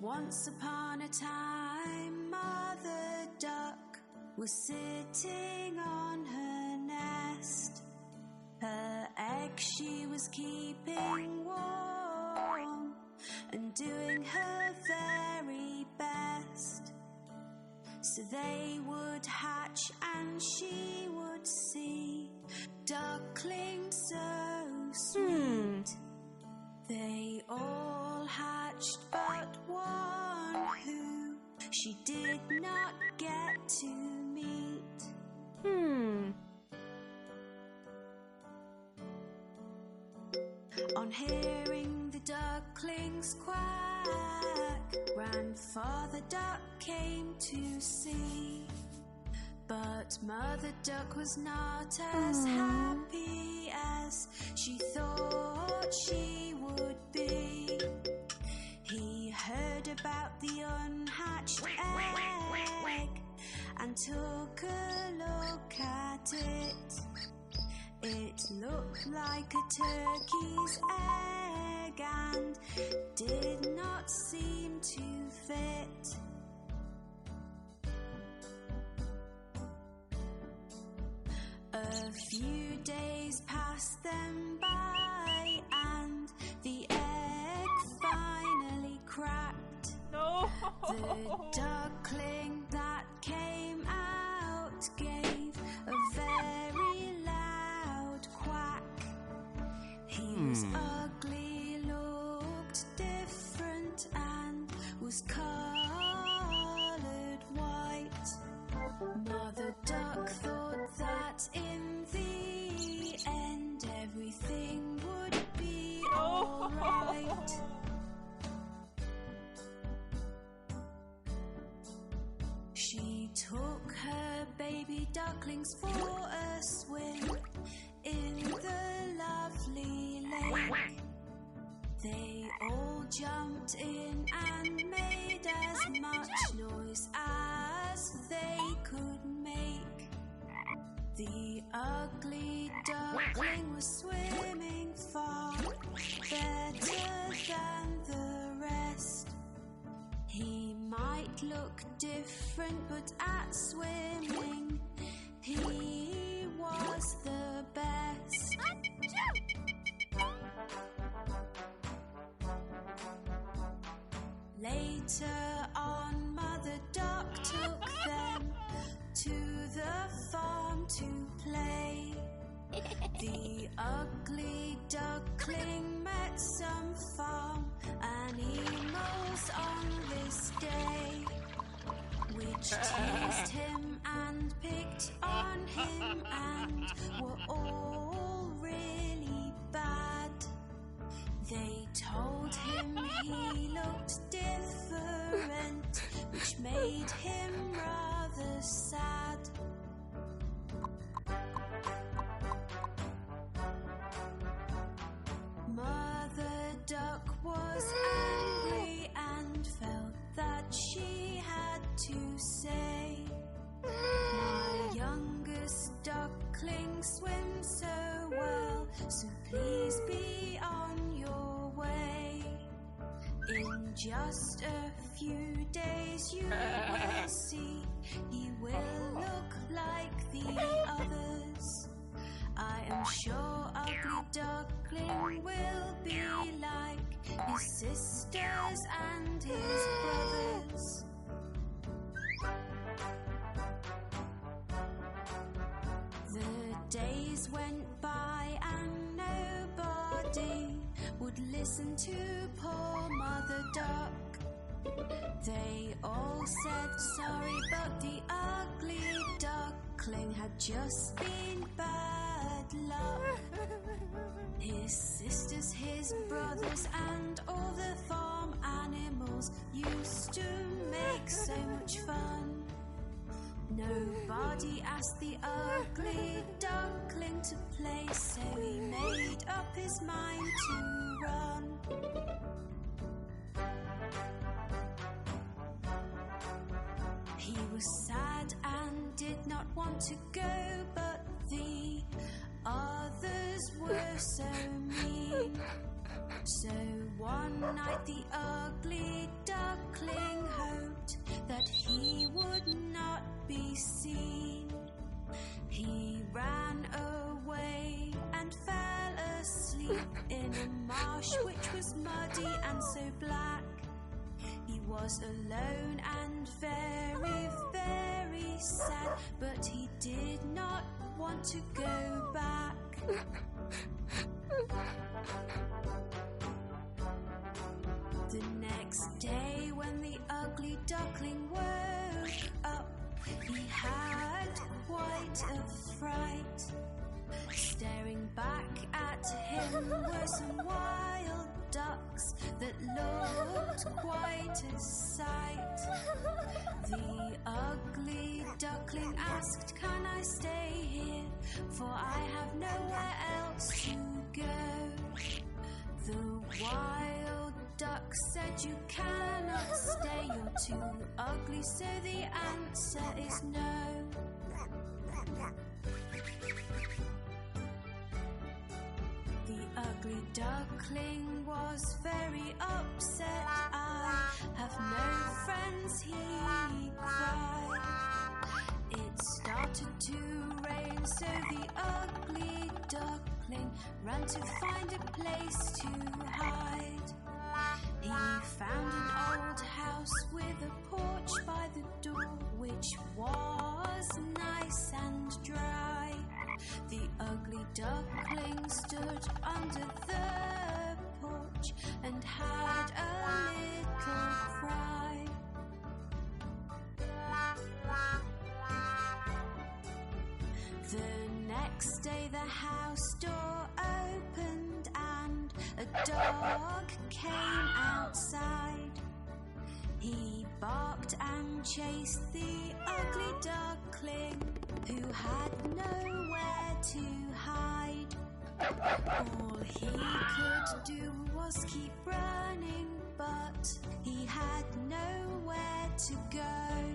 Once upon a time, Mother Duck was sitting on her nest. Her egg she was keeping warm and doing her very best. So they would hatch and she would see ducklings so sweet. They all hatched but one who she did not get to meet. On hearing the ducklings quack, Grandfather Duck came to see. But Mother Duck was not as happy as she thought she would be. He heard about the unhatched egg and took a look at it. It looked like a turkey's egg and did not seem to fit. A few days passed them by and the egg finally cracked. No! The duckling that came out gave a very loud quack. He was ugly, looked different and was coloured white. Mother Duck thought that in the end everything would be alright. She took her baby ducklings for a swim in the lovely lake. They all jumped in and made as much noise as they could make. The ugly duckling was swimming far better than the rest. He might look different, but at swimming he was the best. Later on, Mother Duck took them to the farm to play. The ugly duckling met some farm animals on this day, which teased him and picked on him and were all really bad. They told him he looked different, which made him rather sad. Mother Duck was angry and felt that she had to say, "My youngest duckling swims so well, so please be on your way. In just a few days you will see he will look like the others. I am sure Ugly Duckling will be like his sisters and his brothers." The days went by and nobody would listen to poor Mother Duck. They all said sorry, but the ugly duckling had just been bad luck. His sisters, his brothers, and all the farm animals used to make so much fun. Nobody asked the ugly duckling to play, so he made up his mind to run. He was sad and did not want to go, but the others were so mean. So one night the ugly duckling hoped that he would not be seen. He ran away and fell asleep in a marsh which was muddy and so black. He was alone and very, very sad, but he did not want to go back. The next day when the ugly duckling woke up, he had quite a fright. Staring back at him were some wild ducks that looked quite a sight. The ugly duckling asked, "Can I stay here? For I have nowhere else to go." The wild duck said, "You cannot stay, you're too ugly, so the answer is no." The ugly duckling was very upset. "I have no friends," he cried. It started to rain, so the ugly duckling ran to find a place to hide. He found an old house with a porch by the door, which was nice and dry. The ugly duckling stood under the porch and had a little cry. The next day the house door opened and a dog came outside. He barked and chased the ugly duckling, who had nowhere to hide. All he could do was keep running, but he had nowhere to go.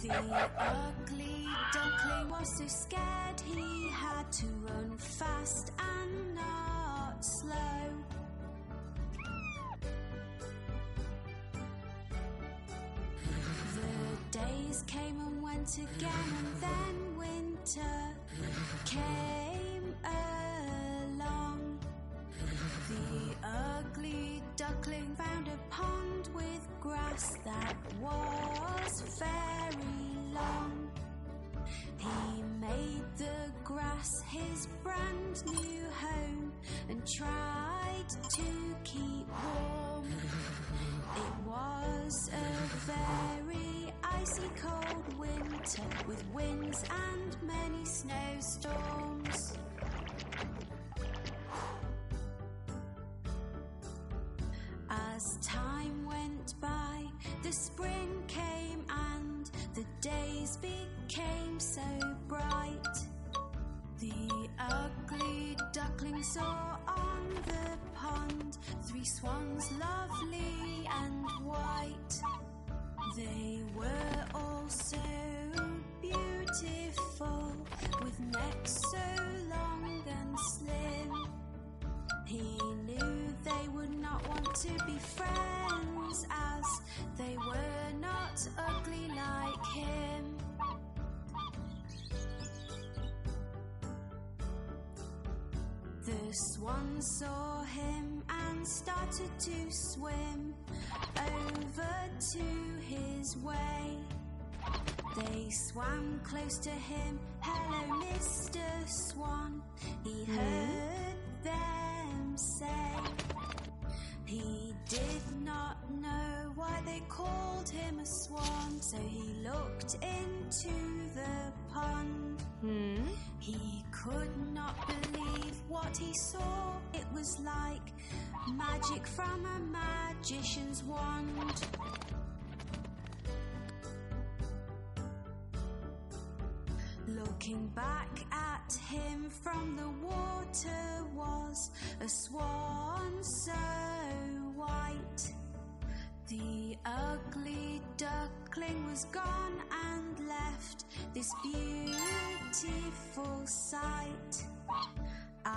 The ugly duckling was so scared he had to run fast and not slow. The days came and went again, and then winter came along. The ugly duckling found a pond with grass that was very long. He made the grass his brand new home and tried to keep warm. It was a very icy cold winter with winds and many snowstorms. As time went by, the spring came and the days became so bright. The ugly duckling saw on the pond 3 swans, lovely and white. They were all so beautiful, with necks so long and slim. He knew they would not want to be friends, as they were not ugly like him. The swans saw him and started to swim over to his way. They swam close to him. "Hello, Mr. Swan," he heard them say. He did not know why they called him a swan, so he looked into the pond. He could not believe what he saw. It was like magic from a magician's wand. Looking back at him from the water was a swan so white. The ugly duckling was gone and left this beautiful sight.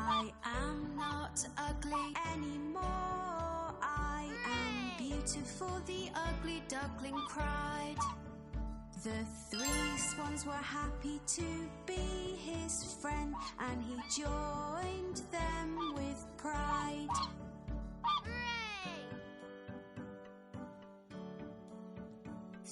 I am not ugly anymore. I am beautiful, the ugly duckling cried. The three swans were happy to be his friend, and he joined them with pride.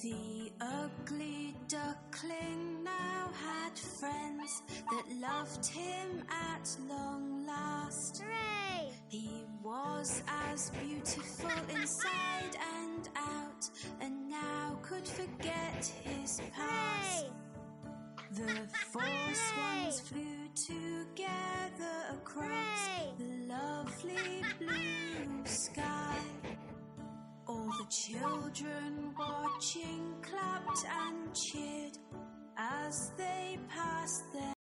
The ugly duckling now had friends that loved him at long last. Hooray! He was as beautiful inside and out, and now could forget his past. Hooray! The four swans flew together across Hooray! the lovely blue sky. All the children watching clapped and cheered as they passed them.